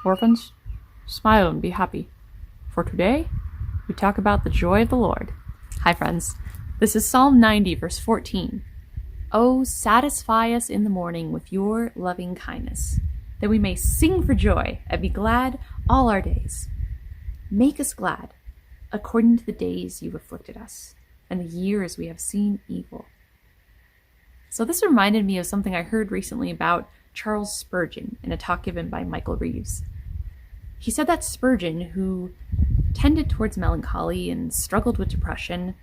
Orphans, smile and be happy, for today we talk about the joy of the Lord. Hi friends, this is Psalm 90 verse 14. Oh, satisfy us in the morning with your loving kindness, that we may sing for joy and be glad all our days. Make us glad, according to the days you afflicted us, and the years we have seen evil. So this reminded me of something I heard recently about Charles Spurgeon in a talk given by Michael Reeves. He said that Spurgeon, who tended towards melancholy and struggled with depression,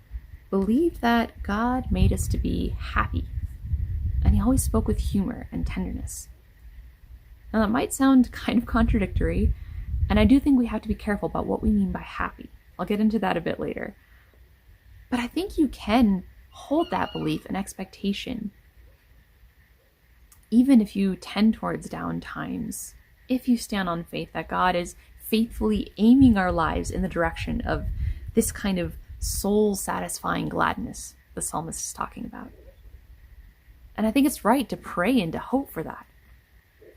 believed that God made us to be happy, and he always spoke with humor and tenderness. Now that might sound kind of contradictory, and I do think we have to be careful about what we mean by happy. I'll get into that a bit later. But I think you can hold that belief and expectation even if you tend towards down times, if you stand on faith that God is faithfully aiming our lives in the direction of this kind of soul-satisfying gladness the psalmist is talking about. And I think it's right to pray and to hope for that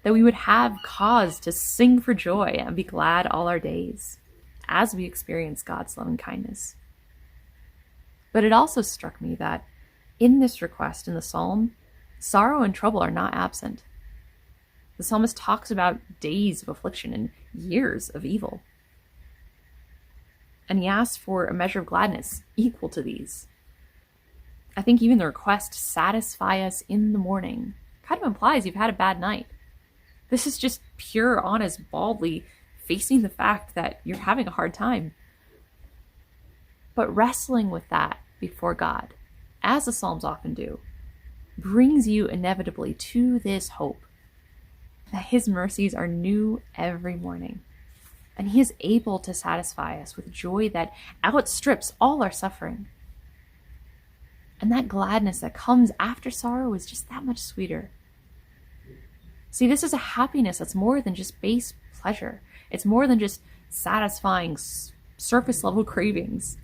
we would have cause to sing for joy and be glad all our days as we experience God's loving kindness. But it also struck me that in this request in the psalm, sorrow and trouble are not absent. The psalmist talks about days of affliction and years of evil. And he asks for a measure of gladness equal to these. I think even the request, satisfy us in the morning, kind of implies you've had a bad night. This is just pure, honest, baldly facing the fact that you're having a hard time. But wrestling with that before God, as the Psalms often do, brings you inevitably to this hope that his mercies are new every morning. And he is able to satisfy us with joy that outstrips all our suffering. And that gladness that comes after sorrow is just that much sweeter. See, this is a happiness that's more than just base pleasure. It's more than just satisfying surface level cravings.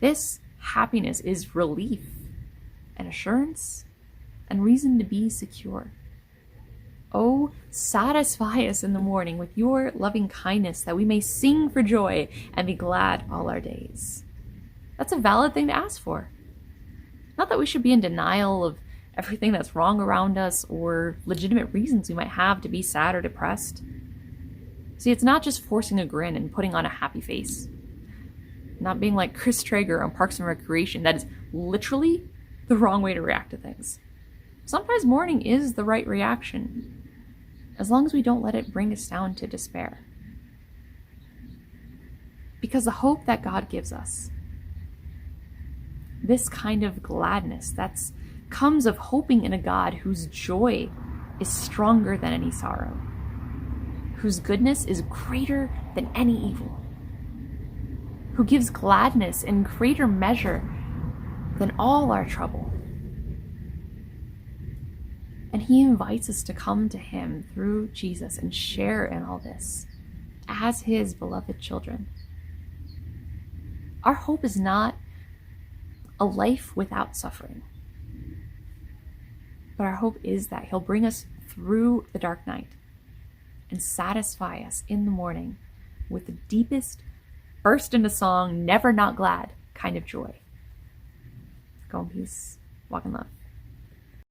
This happiness is relief and assurance and reason to be secure. Oh, satisfy us in the morning with your loving kindness, that we may sing for joy and be glad all our days. That's a valid thing to ask for. Not that we should be in denial of everything that's wrong around us or legitimate reasons we might have to be sad or depressed. See, it's not just forcing a grin and putting on a happy face. Not being like Chris Traeger on Parks and Recreation. That is literally the wrong way to react to things. Sometimes mourning is the right reaction, as long as we don't let it bring us down to despair. Because the hope that God gives us, this kind of gladness that's comes of hoping in a God whose joy is stronger than any sorrow, whose goodness is greater than any evil, who gives gladness in greater measure than all our trouble. And he invites us to come to him through Jesus and share in all this as his beloved children. Our hope is not a life without suffering, but our hope is that he'll bring us through the dark night and satisfy us in the morning with the deepest, burst into song, never not glad kind of joy. Go in peace, walk in love.